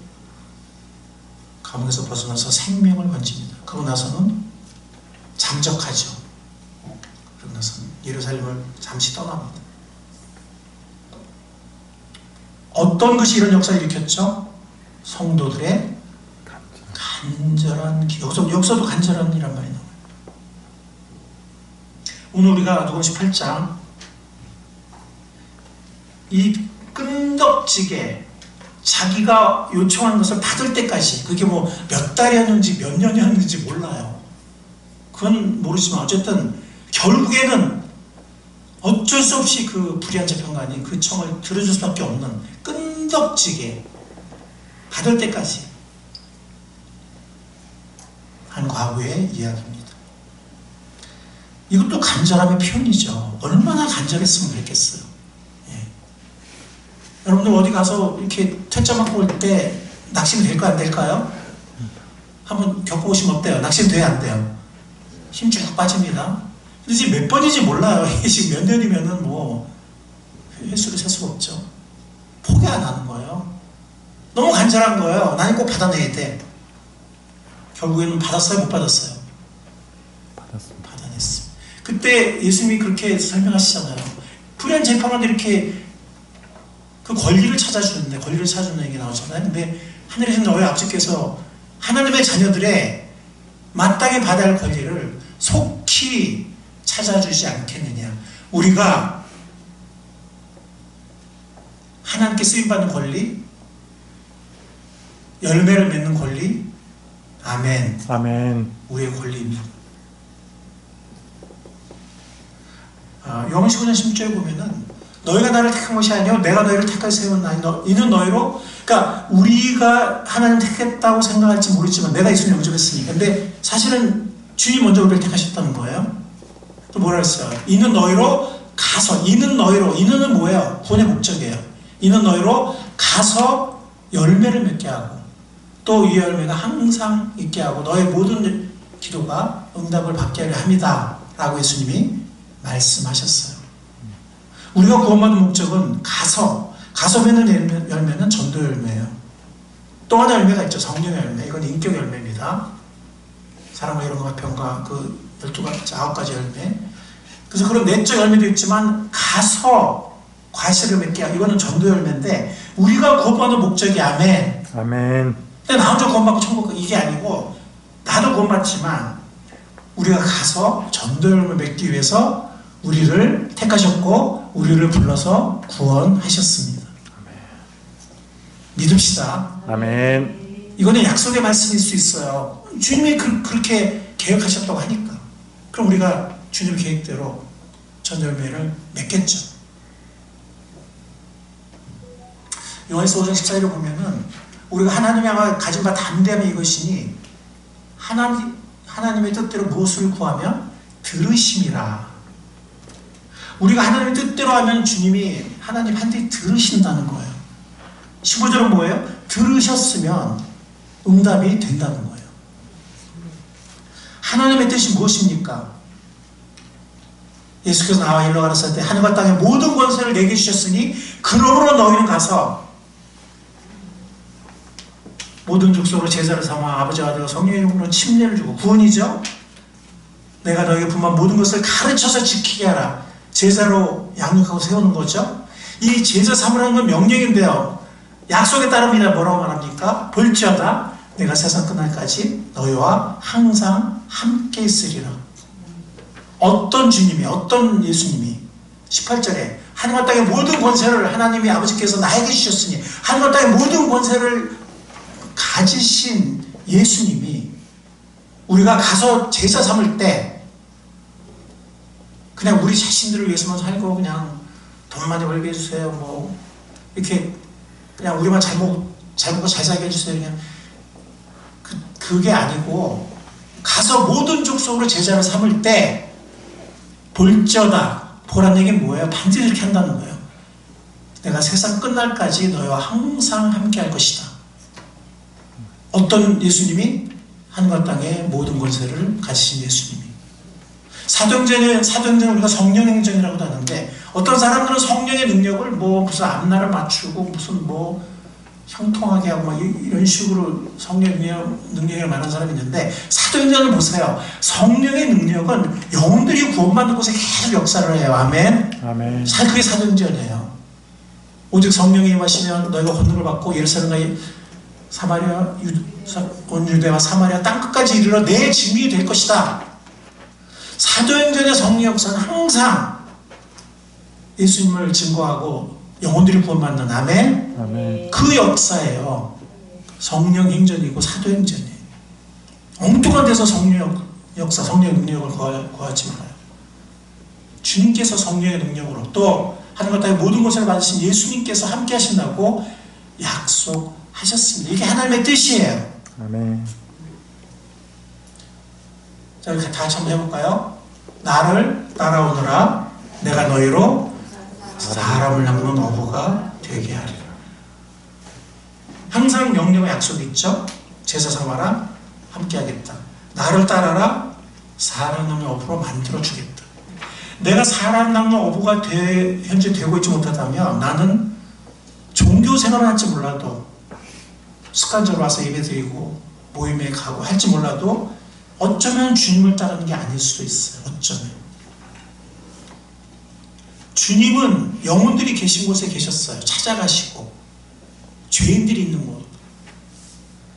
감옥에서 벗어나서 생명을 건집니다. 그러고 나서는 잠적하죠. 그러고 나서는 예루살렘을 잠시 떠납니다. 어떤 것이 이런 역사를 일으켰죠? 성도들의 간절한 기도. 여기서도 간절한 이란 말이 나와요. 오늘 우리가 누가복음 18장 이 끈덕지게 자기가 요청한 것을 받을 때까지, 그게 뭐 몇 달이었는지 몇 년이었는지 몰라요. 그건 모르지만 어쨌든 결국에는 어쩔 수 없이 그 불의한 재판관이 그 청을 들어줄 수밖에 없는 끈덕지게 받을 때까지 한 과거의 이야기입니다. 이것도 간절함의 표현이죠. 얼마나 간절했으면 그랬겠어요. 예. 여러분들 어디 가서 이렇게 퇴짜 맞고 올 때 낙심이 될까요? 안 될까요? 한번 겪어보시면 어때요? 낙심 돼요? 안 돼요? 힘 쭉 빠집니다. 근데 지금 몇 번인지 몰라요. 이게 지금 몇 년이면은 뭐 횟수를 셀 수가 없죠. 포기 안 하는 거예요. 너무 간절한 거예요. 나는 꼭 받아내야 돼. 결국에는 받았어요? 못 받았어요? 받았습니다. 받아냈습니다. 그때 예수님이 그렇게 설명하시잖아요. 불의한 재판관들이 이렇게 그 권리를 찾아주는데, 권리를 찾아주는 얘기 나오잖아요. 근데 하늘에서 너희 아버지께서 하나님의 자녀들의 마땅히 받아야 할 권리를 속히 찾아주지 않겠느냐. 우리가 하나님께 쓰임받는 권리, 열매를 맺는 권리, 아멘. 아멘. 우리의 권리입니다. 요한 15장 16절에 보면은 너희가 나를 택한 것이 아니요 내가 너희를 택하여 세웠나니 이는 너희로, 그러니까 우리가 하나님 택했다고 생각할지 모르지만 내가 예수님 영접했으니까. 근데 사실은 주님 먼저 우리를 택하셨다는 거예요. 또 뭐라 했어요? 이는 너희로 가서, 이는 너희로, 이는은 뭐예요? 구원의 목적이에요. 이는 너희로 가서 열매를 맺게 하고 또 이 열매가 항상 있게 하고 너의 모든 기도가 응답을 받게 하려 합니다 라고 예수님이 말씀하셨어요. 우리가 구원받는 목적은 가서 맺는 열매는 전도 열매예요. 또 하나 열매가 있죠. 성령 열매. 이건 인격 열매입니다. 사랑과 이런과 평과 그 12가지, 9가지 열매. 그래서 그런 내적 열매도 있지만 가서 과실을 맺게 하고, 이거는 전도 열매인데 우리가 구원받는 목적이 아멘. 아멘. 근데 나 혼자 구원받고 천국 가, 이게 아니고 나도 구원받지만 우리가 가서 전도 열매 맺기 위해서 우리를 택하셨고 우리를 불러서 구원하셨습니다. 믿읍시다. 아멘. 이거는 약속의 말씀일 수 있어요. 주님이 그렇게 계획하셨다고 하니까. 그럼 우리가 주님 계획대로 전도 열매를 맺겠죠. 요한에서 5장 14절을 보면은 우리가 하나님이 아마 가진 바 담대함이 이것이니 하나님의 뜻대로 무엇을 구하면 들으심이라. 우리가 하나님의 뜻대로 하면 주님이 하나님 한테 들으신다는 거예요. 15절은 뭐예요? 들으셨으면 응답이 된다는 거예요. 하나님의 뜻이 무엇입니까? 예수께서 나와 일러 가라사대 하늘과 땅의 모든 권세를 내게 주셨으니 그러므로 너희는 가서 모든 족속으로 제자를 삼아 아버지와 아들과 성령의 이름으로 침례를 주고, 구원이죠. 내가 너희에게 분만 모든 것을 가르쳐서 지키게 하라. 제자로 양육하고 세우는 거죠. 이 제자 삼으라는 건 명령인데요. 약속에 따릅니다. 뭐라고 말합니까? 볼지어다 내가 세상 끝날까지 너희와 항상 함께 있으리라. 어떤 주님이, 어떤 예수님이 18절에 하늘과 땅의 모든 권세를 하나님이 아버지께서 나에게 주셨으니, 하늘과 땅의 모든 권세를 가지신 예수님이 우리가 가서 제자 삼을 때 그냥 우리 자신들을 위해서만 살고 그냥 돈 많이 벌게 해주세요, 뭐 이렇게 그냥 우리만 잘 먹고 잘 살게 해주세요, 그냥 그게 아니고 가서 모든 족속으로 제자를 삼을 때 볼지어다. 보라는 얘기는 뭐예요? 반드시 이렇게 한다는 거예요. 내가 세상 끝날까지 너희와 항상 함께 할 것이다. 어떤 예수님이? 하늘과 땅의 모든 권세를 가지신 예수님이. 사도행전을 우리가 성령행전이라고도 하는데, 어떤 사람들은 성령의 능력을 무슨 앞날을 맞추고 무슨 형통하게 하고 이런 식으로 성령의 능력을 말하는 사람이 있는데, 사도행전을 보세요. 성령의 능력은 영혼들이 구원받는 곳에 계속 역사를 해요. 아멘. 아멘. 그게 사도행전이에요. 오직 성령이 임하시면 너희가 권능을 받고 예루살렘과 사마리아, 온 유대와 사마리아 땅끝까지 이르러 내 증인이 될 것이다. 사도행전의 성령 역사는 항상 예수님을 증거하고 영혼들이 구원받는, 아멘. 아멘. 그 역사예요. 성령 행전이고 사도행전이에요. 엉뚱한 데서 성령 역사, 성령의 능력을 구하지 말아요. 주님께서 성령의 능력으로, 또 하늘과 땅의 모든 것을 받으신 예수님께서 함께 하신다고 약속하셨습니다. 이게 하나님의 뜻이에요. 아멘. 자, 이렇게 다 같이 한번 해볼까요? 나를 따라오너라. 내가 너희로 사람을 낚는 어부가 되게 하리라. 항상 명령과 약속이 있죠. 제사 삼아라. 함께 하겠다. 나를 따라라. 사람 낚는 어부로 만들어 주겠다. 내가 사람 낚는 어부가 현재 되고 있지 못하다면, 나는 종교 생활을 할지 몰라도, 습관적으로 와서 예배 드리고 모임에 가고 할지 몰라도, 어쩌면 주님을 따르는 게 아닐 수도 있어요. 어쩌면. 주님은 영혼들이 계신 곳에 계셨어요. 찾아가시고, 죄인들이 있는 곳,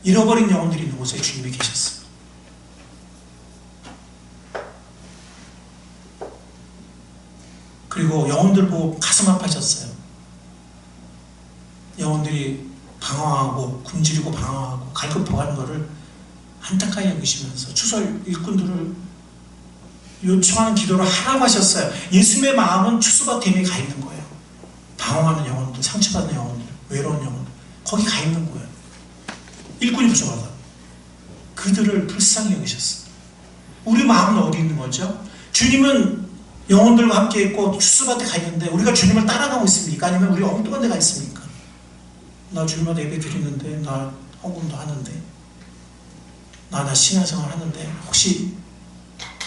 잃어버린 영혼들이 있는 곳에 주님이 계셨어요. 그리고 영혼들 보고 가슴 아파하셨어요. 영혼들이 방황하고 굶주리고 방황하고 갈급해하는 것을 안타까이 여기시면서 추설 일꾼들을 요청하는 기도를 하라고 하셨어요. 예수님의 마음은 추수밭에 이미 가 있는 거예요. 방황하는 영혼들, 상처받는 영혼들, 외로운 영혼들, 거기 가 있는 거예요. 일꾼이 부족하다. 그들을 불쌍히 여기셨어요. 우리 마음은 어디 있는 거죠? 주님은 영혼들과 함께 있고 추수밭에 가 있는데, 우리가 주님을 따라가고 있습니까? 아니면 우리가 엉뚱한 데 가 있습니까? 나 주님한테 예배 드리는데, 나 헌금도 하는데, 나 신앙생활 하는데, 혹시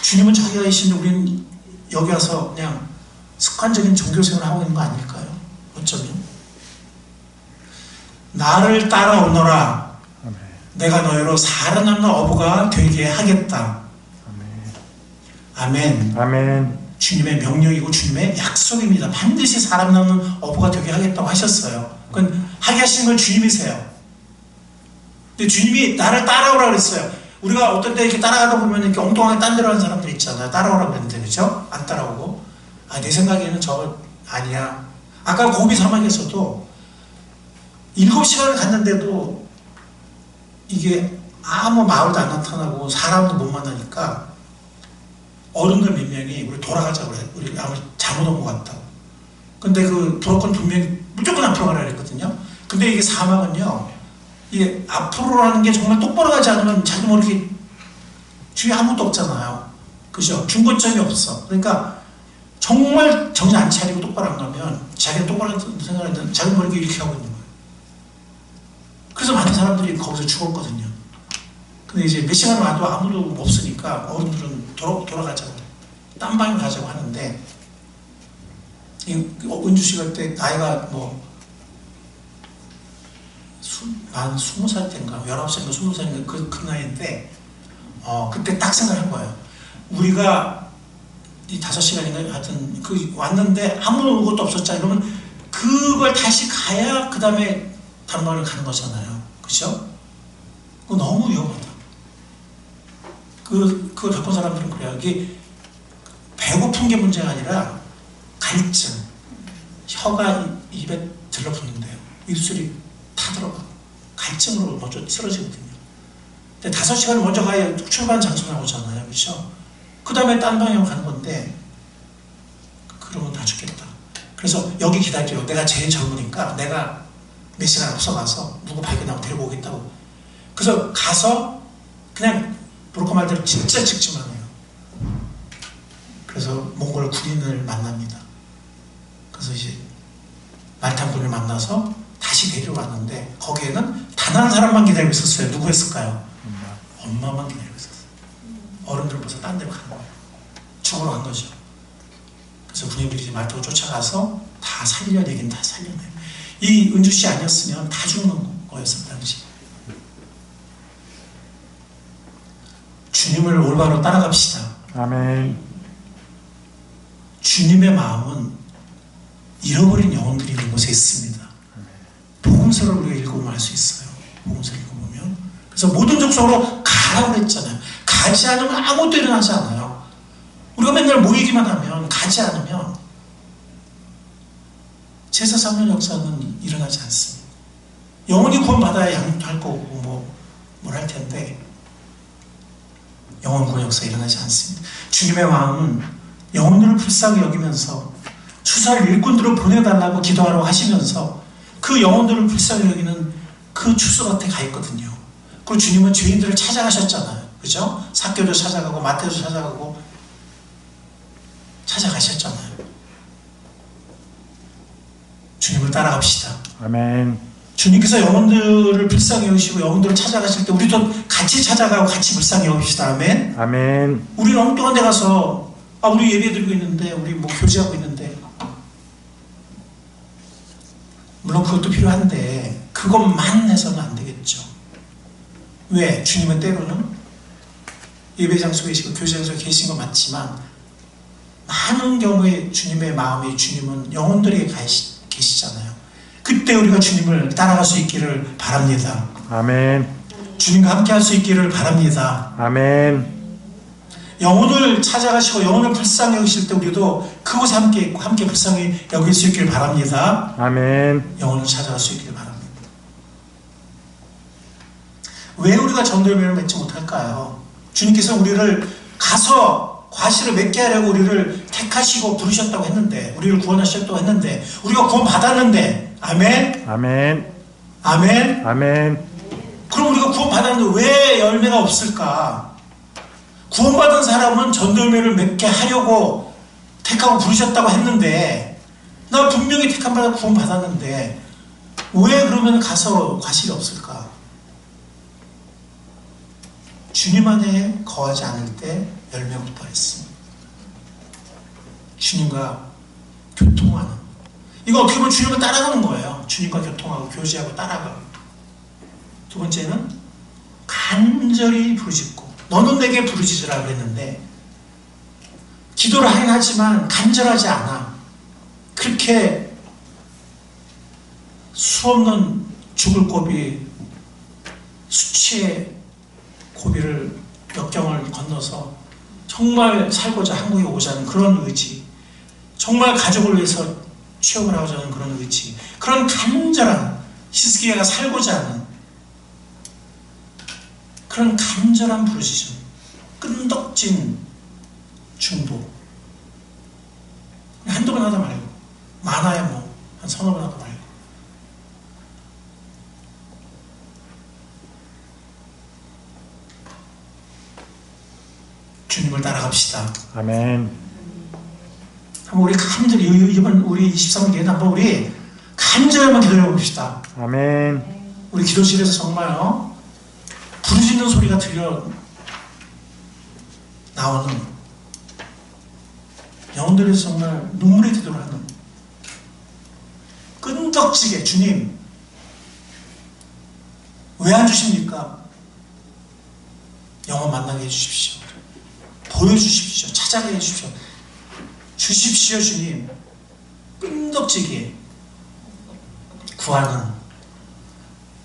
주님은 저기가 계신데 우리는 여기 와서 그냥 습관적인 종교생활을 하고 있는 거 아닐까요? 어쩌면. 나를 따라오너라. 아멘. 내가 너희로 살아남는 어부가 되게 하겠다. 아멘. 아멘. 주님의 명령이고 주님의 약속입니다. 반드시 사람 남는 어부가 되게 하겠다고 하셨어요. 그건 하게 하신 건 주님이세요. 근데 주님이 나를 따라오라 그랬어요. 우리가 어떤 때 이렇게 따라가다 보면 이렇게 엉뚱하게 딴 데로 하는 사람들 있잖아요. 따라오라 그랬는데, 그렇죠? 안 따라오고. 내 생각에는 저거 아니야. 아까 고비 사막에서도 7시간을 갔는데도 이게 아무 마을도 안 나타나고 사람도 못 만나니까 어른들 몇 명이 우리 돌아가자고 그래. 우리 아무 잘못 온 것 같다고. 근데 그 도로권 분명히 무조건 앞으로 가라 그랬거든요. 근데 이게 사막은요, 이게 앞으로라는 게 정말 똑바로 가지 않으면 자기 모르게 주위에 아무것도 없잖아요. 그죠? 중고점이 없어. 그러니까 정말 정신 안 차리고 똑바로 안 가면 자기는 똑바로 생각하는데 자기 모르게 이렇게 하고 있는 거예요. 그래서 많은 사람들이 거기서 죽었거든요. 근데 이제 몇 시간 와도 아무도 없으니까 어른들은 돌아가자고, 딴 방에 가자고 하는데, 은주 씨가 그때 나이가 한 20살 때인가 19살인가 20살인가 그 나이인데, 그때 딱 생각한 거예요. 우리가 이 5시간인가 하여튼 왔는데 아무것도 없었잖아요. 그러면 그걸 다시 가야 그 다음에 다른 마을을 가는 거잖아요. 그죠? 그거 너무 위험하다. 그걸 겪은 사람들은 그래요. 이게 배고픈 게 문제가 아니라 갈증, 혀가 입에 들러붙는데요. 입술이 타들어가. 갈증으로 먼저 쓰러지거든요. 근데 5시간을 먼저 가야 출발 장소 나오잖아요. 그렇죠? 그 다음에 딴 방향으로 가는 건데, 그러면 다 죽겠다. 그래서 여기 기다려. 내가 제일 젊으니까 내가 몇 시간 앞서 가서 누구 발견하고 데리고 오겠다고. 그래서 가서 그냥 브로커 말대로 진짜 직진만 해요. 그래서 몽골 군인을 만납니다. 그래서 이제 말탄 군을 만나서 다시 데리러 왔는데 거기에는 단 한 사람만 기다리고 있었어요. 누구였을까요? 엄마만 기다리고 있었어요. 어른들은 벌써 딴 데로 간 거예요. 죽으러 간 거죠. 그래서 군인들이 말타고 쫓아가서 다 살려내긴 다 살려내요. 이 은주씨 아니었으면 다 죽는 거였을 당시. 주님을 올바로 따라갑시다. 아멘. 주님의 마음은 잃어버린 영혼들이 있는 곳에 있습니다. 복음서를 우리가 읽어보면 알 수 있어요. 복음서 읽어보면. 그래서 모든 족속으로 가라고 그랬잖아요. 가지 않으면 아무것도 일어나지 않아요. 우리가 맨날 모이기만 하면, 가지 않으면 제사 3년 역사는 일어나지 않습니다. 영혼이 구원받아야 양육할 거고 뭘 할 텐데 영혼 구원 역사 일어나지 않습니다. 주님의 마음은 영혼들을 불쌍히 여기면서 추수할 일꾼들을 보내달라고 기도하라고 하시면서 그 영혼들을 불쌍히 여기는 그 추수 곁에 가 있거든요. 그리고 주님은 죄인들을 찾아가셨잖아요. 그죠? 삭개도 찾아가고 마태도 찾아가고 찾아가셨잖아요. 주님을 따라갑시다. 아멘. 주님께서 영혼들을 불쌍히 여기시고 영혼들을 찾아가실 때 우리도 같이 찾아가고 같이 불쌍히 여깁시다. 아멘. 아멘. 우리는 엉뚱한 데 가서 우리 예배 드리고 있는데 우리 교제하고 있는데 물론 그것도 필요한데 그것만 해서는 안 되겠죠. 왜? 주님은 때로는 예배 장소에 계시고 교제 장소에 계신 건 맞지만 많은 경우에 주님의 마음이 주님은 영혼들에게 계시잖아요. 그때 우리가 주님을 따라갈 수 있기를 바랍니다. 아멘. 주님과 함께 할 수 있기를 바랍니다. 아멘. 영혼을 찾아가시고 영혼을 불쌍히 여기실 때 우리도 그곳에 함께 있고 함께 불쌍히 여길 수 있기를 바랍니다. 아멘. 영혼을 찾아갈 수 있기를 바랍니다. 왜 우리가 전도열매를 맺지 못할까요? 주님께서 우리를 가서 과실을 맺게 하려고 우리를 택하시고 부르셨다고 했는데 우리를 구원하셨다고 했는데 우리가 구원받았는데 아멘? 아멘. 아멘? 아멘. 그럼 우리가 구원받았는데 왜 열매가 없을까? 구원받은 사람은 전도열매를 맺게 하려고 택하고 부르셨다고 했는데 나 분명히 택한 받아 구원받았는데 왜 그러면 가서 과실이 없을까? 주님 안에 거하지 않을 때 열매가 없다 했습니다. 주님과 교통하는 이거 어떻게 보면 주님을 따라가는 거예요. 주님과 교통하고 교제하고 따라가고. 두 번째는 간절히 부르짖고 너는 내게 부르짖으라 그랬는데 기도를 하긴 하지만 간절하지 않아. 그렇게 수없는 죽을 고비 수치의 고비를 역경을 건너서 정말 살고자 한국에 오자는 그런 의지, 정말 가족을 위해서 취업을 하고자 하는 그런 의지, 그런 간절한 히스기야가 살고자 하는 그런 간절한 부르짖음, 끈덕진 중보. 한두 번 하다 말고 많아야 한 서너 번 하다 말고 주님을 따라갑시다. 아멘. 한번 우리 간절히 이번 우리 23기에는 한번 우리 간절히 한번 기도해 봅시다. 아멘. 우리 기도실에서 정말 부르짖는 소리가 들려 나오는 영혼들에서 정말 눈물이 되도록 하는 끈덕지게 주님 왜 안 주십니까? 영혼 만나게 해주십시오. 보여주십시오. 찾아가게 해주십시오. 주십시오 주님. 끈덕지게 구하는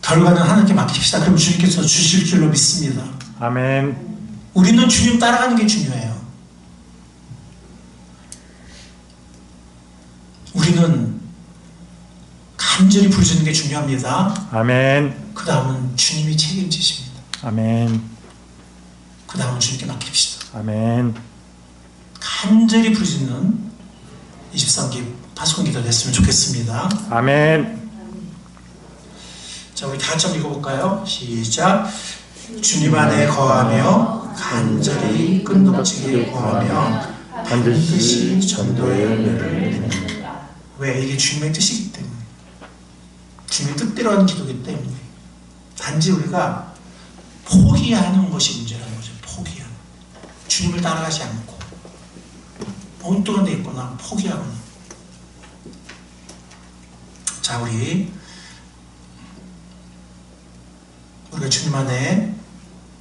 결과는 하나님께 맡깁시다. 그럼 주님께서 주실 줄로 믿습니다. 아멘. 우리는 주님 따라가는 게 중요해요. 우리는 간절히 부르짖는 게 중요합니다. 아멘. 그 다음은 주님이 책임지십니다. 아멘. 그 다음은 주님께 맡깁시다. 아멘. 간절히 부르짖는 23기 파수꾼 기도 됐으면 좋겠습니다. 아멘. 자, 우리 다 같이 한번 읽어볼까요? 시작. 주님 안에 거하며 간절히 끈덕지게 구하며 반드시 전도의 열매를 맺는다. 왜? 이게 주님의 뜻이기 때문에, 주님의 뜻대로 하는 기도이기 때문에. 단지 우리가 포기하는 것이 문제라는 거죠. 포기하는. 주님을 따라가지 않고 온도로 내 있거나 포기하거나. 자, 우리가 주님 안에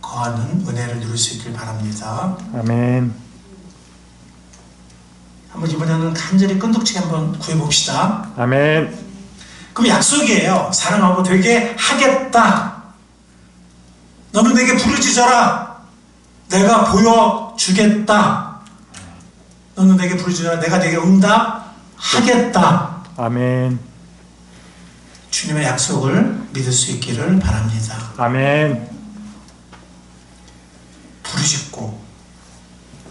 거하는 은혜를 누릴 수 있길 바랍니다. 아멘. 한번 이번에는 간절히 끈덕지게 한번 구해봅시다. 아멘. 그럼 약속이에요. 사랑하고 되게 하겠다. 너는 내게 부르짖어라. 내가 보여주겠다. 너는 내게 부르짖어라. 내가 내게 응답하겠다. 아멘. 주님의 약속을 믿을 수 있기를 바랍니다. 아멘. 부르짖고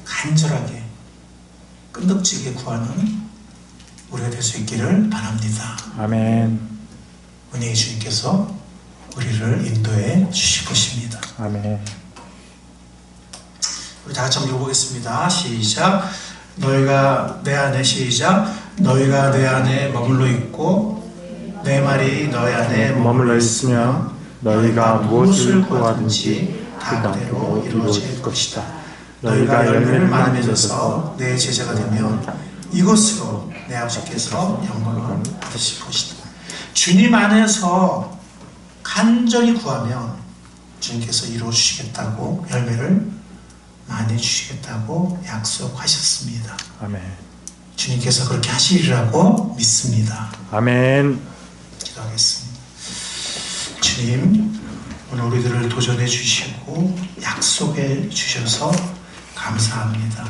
간절하게 끈덕지게 구하는 우리가 될 수 있기를 바랍니다. 아멘. 은혜의 주님께서 우리를 인도해 주실 것입니다. 아멘. 우리 다 같이 한번 읽어보겠습니다. 시작. 너희가 내 안에, 시작. 너희가 내 안에 머물러 있고 내 말이 너희 안에 머물러 있으며 너희가 무엇을 구하든지 그대로 이루어질 것이다. 너희가 열매를 많이 맺어서 내 제자가 되면 이것으로 내 아버지께서 영광을 받으실 것이다. 주님 안에서 간절히 구하면 주님께서 이루어 주시겠다고, 열매를 많이 주시겠다고 약속하셨습니다. 아멘. 주님께서 그렇게 하시리라고 믿습니다. 아멘. 기도하겠습니다. 주님, 오늘 우리들을 도전해 주시고 약속해 주셔서 감사합니다.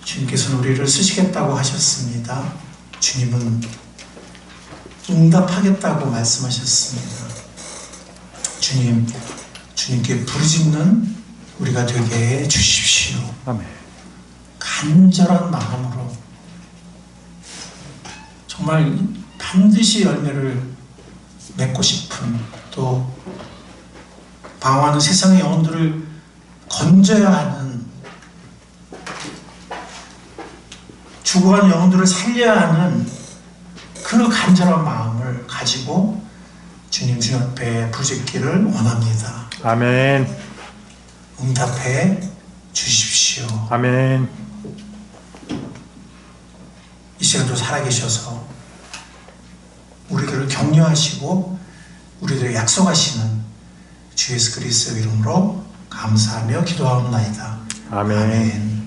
주님께서는 우리를 쓰시겠다고 하셨습니다. 주님은 응답하겠다고 말씀하셨습니다. 주님, 주님께 부르짖는 우리가 되게 해 주십시오. 아멘. 간절한 마음으로 정말 반드시 열매를 맺고 싶은, 또 방황하는 세상의 영혼들을 건져야 하는, 죽어가는 영혼들을 살려야 하는 그 간절한 마음을 가지고 주님 주 옆에 부르짖기를 원합니다. 아멘. 응답해 주십시오. 아멘. 이 시간도 살아계셔서 우리들을 격려하시고 우리들에게 약속하시는 주 예수 그리스도의 이름으로 감사하며 기도하옵나이다. 아멘. 아멘.